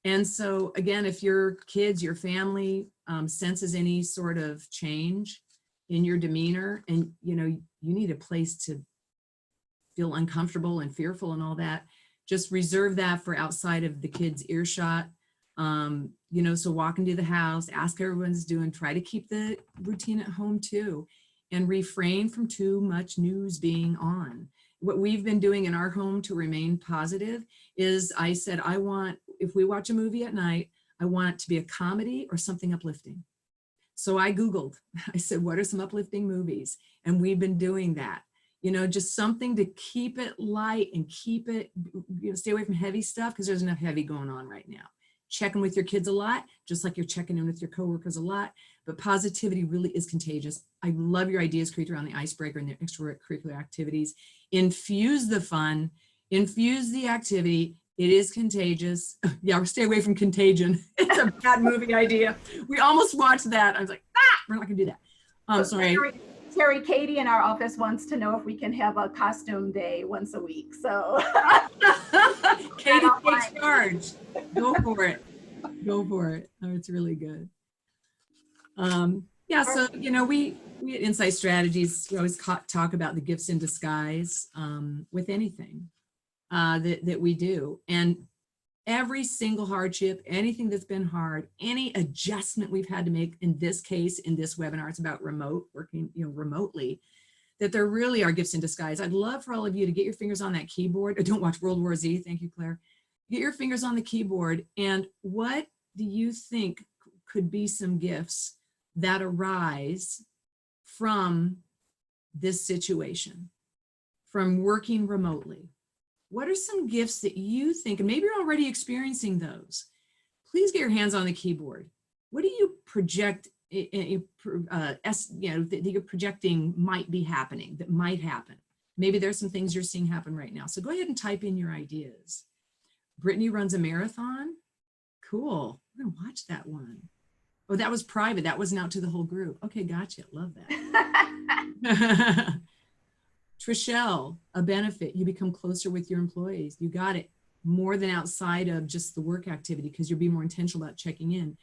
And so again, if your kids, your family senses any sort of change in your demeanor, and you need a place to feel uncomfortable and fearful and all that, just reserve that for outside of the kids' earshot. So walk into the house, ask how everyone's doing, try to keep the routine at home too, and refrain from too much news being on. What we've been doing in our home to remain positive is I said, if we watch a movie at night, I want it to be a comedy or something uplifting. So I Googled, I said, what are some uplifting movies? And we've been doing that, just something to keep it light and keep it, stay away from heavy stuff, because there's enough heavy going on right now. Checking with your kids a lot, just like you're checking in with your coworkers a lot, but positivity really is contagious. I love your ideas, Carita, around the icebreaker and the extracurricular activities. Infuse the fun, infuse the activity. It is contagious. Yeah, stay away from Contagion. It's a bad movie idea. We almost watched that. I was like, we're not gonna do that. I'm sorry. Teri, Katie in our office wants to know if we can have a costume day once a week. So Katie, take charge. Go for it. Go for it. Oh, it's really good. Yeah, so we at Insight Strategies, we always talk about the gifts in disguise with anything that we do. And every single hardship, anything that's been hard, any adjustment we've had to make, in this case, in this webinar, it's about remote working, remotely, that there really are gifts in disguise. I'd love for all of you to get your fingers on that keyboard. Don't watch World War Z. Thank you, Claire. Get your fingers on the keyboard. And what do you think could be some gifts that arise from this situation, from working remotely? What are some gifts that you think, and maybe you're already experiencing those? Please get your hands on the keyboard. What do you project, that you're projecting might be happening, that might happen? Maybe there's some things you're seeing happen right now. So go ahead and type in your ideas. Brittany runs a marathon. Cool. We're going to watch that one. Oh, that was private. That wasn't out to the whole group. Okay, gotcha. Love that. Trishelle, a benefit. You become closer with your employees. You got it. More than outside of just the work activity, because you'll be more intentional about checking in.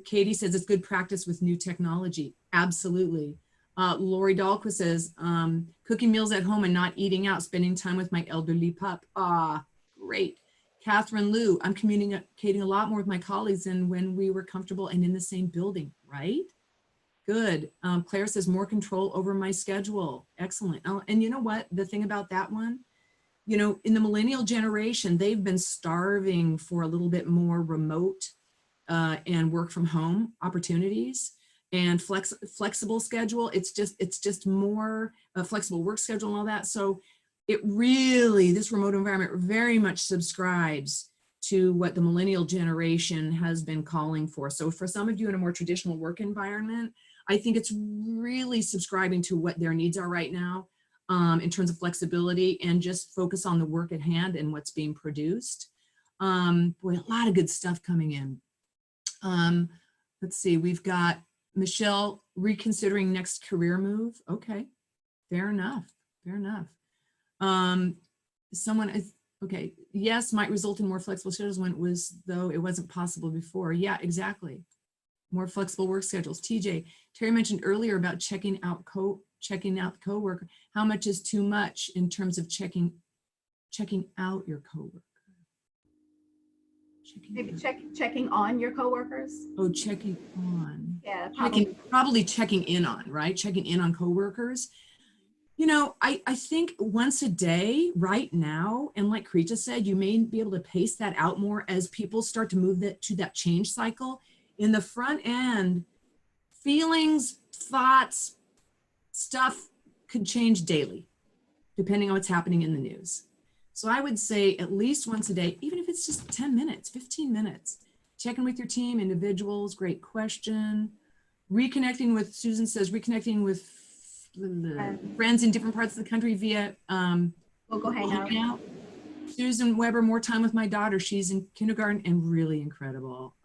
Katie says it's good practice with new technology. Absolutely. Lori Dahlquist says, cooking meals at home and not eating out, spending time with my elderly pup. Ah, great. Catherine Liu, I'm communicating a lot more with my colleagues than when we were comfortable and in the same building, right? Good. Claire says more control over my schedule. Excellent. And you know what? The thing about that one, you know, in the millennial generation, they've been starving for a little bit more remote and work from home opportunities and flexible schedule. It's just more flexible work schedule and all that. So it really, this remote environment very much subscribes to what the millennial generation has been calling for. So for some of you in a more traditional work environment, I think it's really subscribing to what their needs are right now in terms of flexibility and just focus on the work at hand and what's being produced. Boy, a lot of good stuff coming in. Let's see, we've got Michelle reconsidering next career move. Okay, fair enough, fair enough. Someone is, okay, yes, might result in more flexible schedules when it was, though it wasn't possible before. Yeah, exactly. More flexible work schedules. TJ, Terry mentioned earlier about checking out the coworker. How much is too much in terms of checking out your coworker? Maybe checking on your coworkers. Oh, checking on. Yeah, probably checking in on, right? Checking in on coworkers. You know, I think once a day right now, and like Carita said, you may be able to pace that out more as people start to move to that change cycle. In the front end, feelings, thoughts, stuff could change daily, depending on what's happening in the news. So I would say at least once a day, even if it's just 10 minutes, 15 minutes, checking with your team, individuals, great question. Reconnecting with, Susan says, reconnecting with friends in different parts of the country via we'll go hang out. Susan Weber, more time with my daughter. She's in kindergarten and really incredible.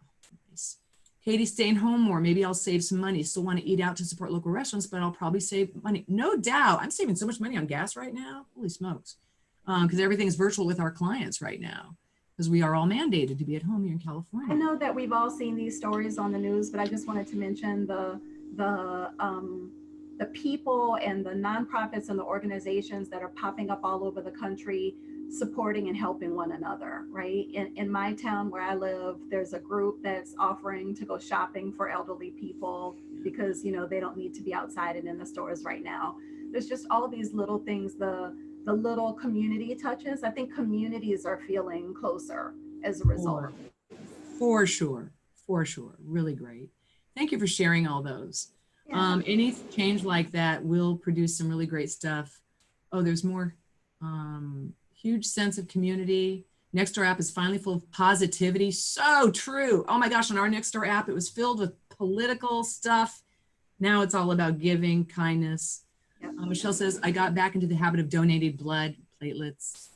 Nice. Katie, staying home more. Maybe I'll save some money. Still want to eat out to support local restaurants, but I'll probably save money. No doubt. I'm saving so much money on gas right now. Holy smokes. Because everything is virtual with our clients right now, because we are all mandated to be at home here in California. I know that we've all seen these stories on the news, but I just wanted to mention the people and the nonprofits and the organizations that are popping up all over the country supporting and helping one another, right? In my town where I live, there's a group that's offering to go shopping for elderly people because, you know, they don't need to be outside and in the stores right now. There's just all these little things, the little community touches. I think communities are feeling closer as a result. For sure. Really great. Thank you for sharing all those. Yeah. Any change like that will produce some really great stuff. Oh, there's more. Huge sense of community. Nextdoor app is finally full of positivity. So true. Oh my gosh, on our Nextdoor app, it was filled with political stuff. Now it's all about giving, kindness. Yep. Michelle says, I got back into the habit of donating blood, platelets.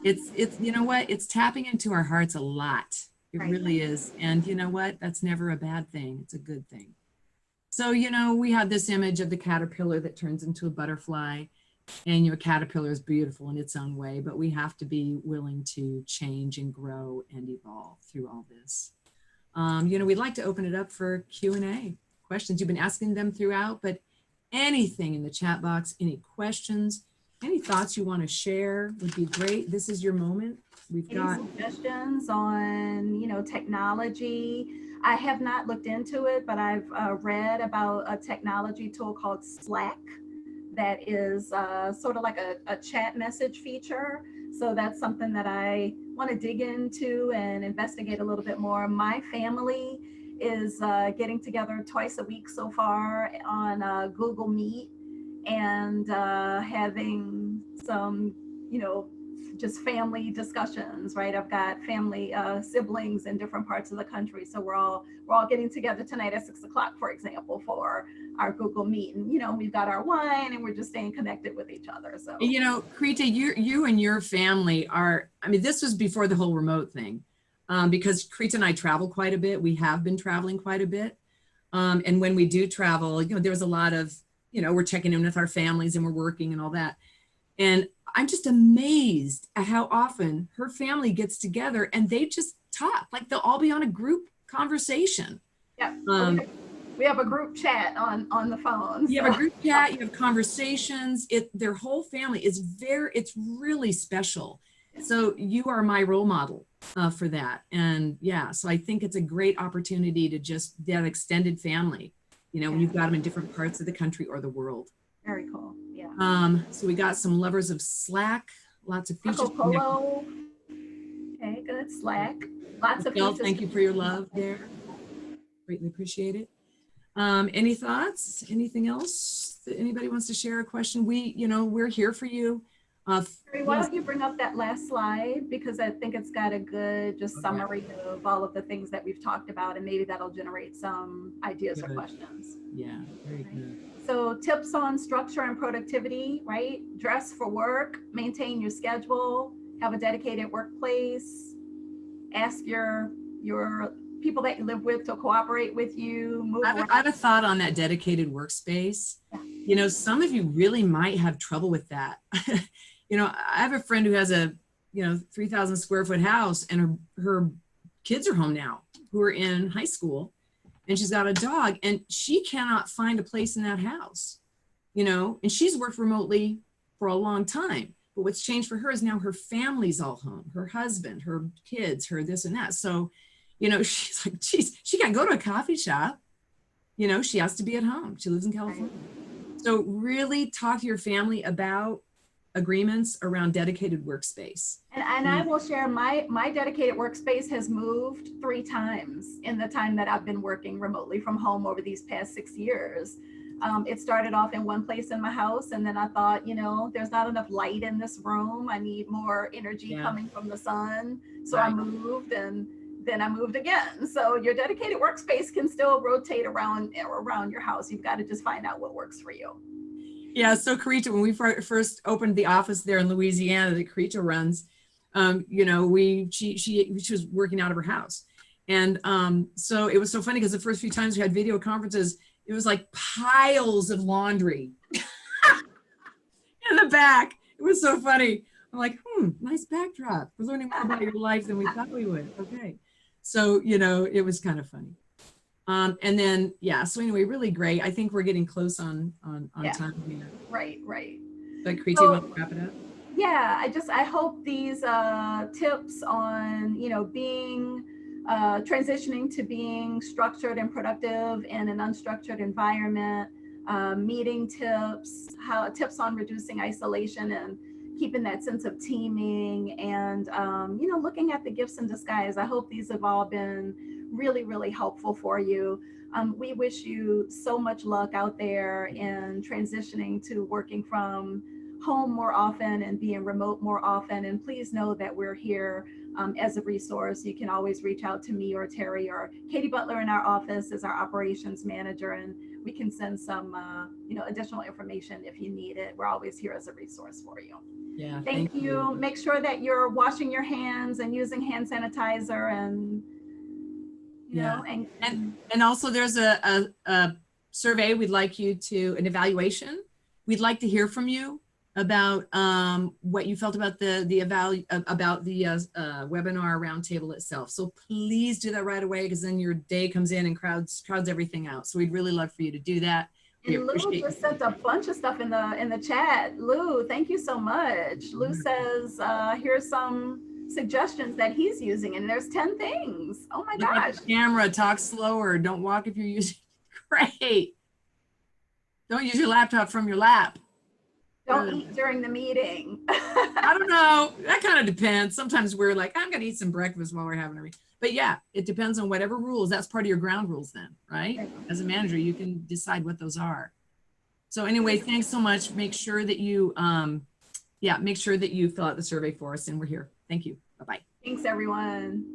It's you know what? It's tapping into our hearts a lot. It really is. And you know what? That's never a bad thing. It's a good thing. So, you know, we have this image of the caterpillar that turns into a butterfly, and your caterpillar is beautiful in its own way, but we have to be willing to change and grow and evolve through all this. You know, we'd like to open it up for Q&A questions. You've been asking them throughout, but anything in the chat box, any questions, any thoughts you want to share would be great. This is your moment. We've got suggestions on, you know, technology. I have not looked into it, but I've read about a technology tool called Slack that is sort of like a chat message feature. So that's something that I want to dig into and investigate a little bit more. My family is getting together twice a week so far on Google Meet and having some, you know, just family discussions, right? I've got family siblings in different parts of the country, so we're all getting together tonight at 6 o'clock, for example, for our Google Meet, and you know, we've got our wine and we're just staying connected with each other. So You know, Carita, you and your family are, I mean, this was before the whole remote thing, because Carita and I travel quite a bit. We have been traveling quite a bit. And when we do travel, you know, there's a lot of, you know, we're checking in with our families and we're working and all that. And I'm just amazed at how often her family gets together and they just talk, like they'll all be on a group conversation. yeah, Um, we have a group chat on the phone. you So. have a group chat, you have conversations. Their whole family is it's really special. So you are my role model for that. And yeah, so I think it's a great opportunity to just that extended family, you know, when you've got them in different parts of the country or the world. Very cool. Yeah. So we got some lovers of Slack, lots of features. Marco Polo. Okay, good. Slack. Lots of features. Thank you for your love there. Greatly appreciate it. Any thoughts? Anything else that anybody wants to share? A question? You know, we're here for you. Teri, why don't you bring up that last slide, because I think it's got a good just summary of all of the things that we've talked about, and maybe that'll generate some ideas or questions. Yeah, very good. So tips on structure and productivity, right? Dress for work, maintain your schedule, have a dedicated workplace, ask your people that you live with to cooperate with you. Move I have a thought on that dedicated workspace. Yeah. You know, some of you really might have trouble with that. You know, I have a friend who has a, you know, 3,000 square foot house, and her kids are home now who are in high school, and she's got a dog, and she cannot find a place in that house, you know, and she's worked remotely for a long time. But what's changed for her is now her family's all home, her husband, her kids, her this and that. So, you know, she's like, geez, she can't go to a coffee shop. You know, she has to be at home. She lives in California. So really talk to your family about agreements around dedicated workspace. And I will share my dedicated workspace has moved 3 times in the time that I've been working remotely from home over these past 6 years. It started off in one place in my house, and then I thought, you know, there's not enough light in this room. I need more energy coming from the sun. So I moved, and then I moved again. So your dedicated workspace can still rotate around your house. You've got to just find out what works for you. Yeah, so Carita, when we first opened the office there in Louisiana that Carita runs, you know, she was working out of her house. And so it was so funny because the first few times we had video conferences, it was like piles of laundry in the back. It was so funny. I'm like, nice backdrop. We're learning more about your life than we thought we would. Okay. So, you know, it was kind of funny. And then, yeah, so anyway, really great. I think we're getting close on time here. Right. But Carita, you want to wrap it up? Yeah, I hope these tips on, you know, being, transitioning to being structured and productive in an unstructured environment, meeting tips, tips on reducing isolation and keeping that sense of teaming, and, you know, looking at the gifts in disguise. I hope these have all been really, really helpful for you. We wish you so much luck out there in transitioning to working from home more often and being remote more often. And please know that we're here as a resource. You can always reach out to me or Teri or Katie Butler in our office as our operations manager, and we can send some you know, additional information if you need it. We're always here as a resource for you. Yeah. Thank you. Make sure that you're washing your hands and using hand sanitizer, and you know, and also there's a survey we'd like you to, an evaluation. We'd like to hear from you about what you felt about the webinar roundtable itself. So please do that right away, because then your day comes in and crowds everything out. So we'd really love for you to do that. And Lou just sent a bunch of stuff in the chat. Lou, thank you so much. Lou says, here's some suggestions that he's using, and there's 10 things. Oh my gosh. Camera, talk slower. Don't walk if you're using. Great. Don't use your laptop from your lap. Don't eat during the meeting. I don't know. That kind of depends. Sometimes we're like, I'm going to eat some breakfast while we're having a meeting. But yeah, it depends on whatever rules. That's part of your ground rules then, right? As a manager, you can decide what those are. So anyway, thanks so much. Make sure that you, make sure that you fill out the survey for us, and we're here. Thank you. Bye-bye. Thanks, everyone.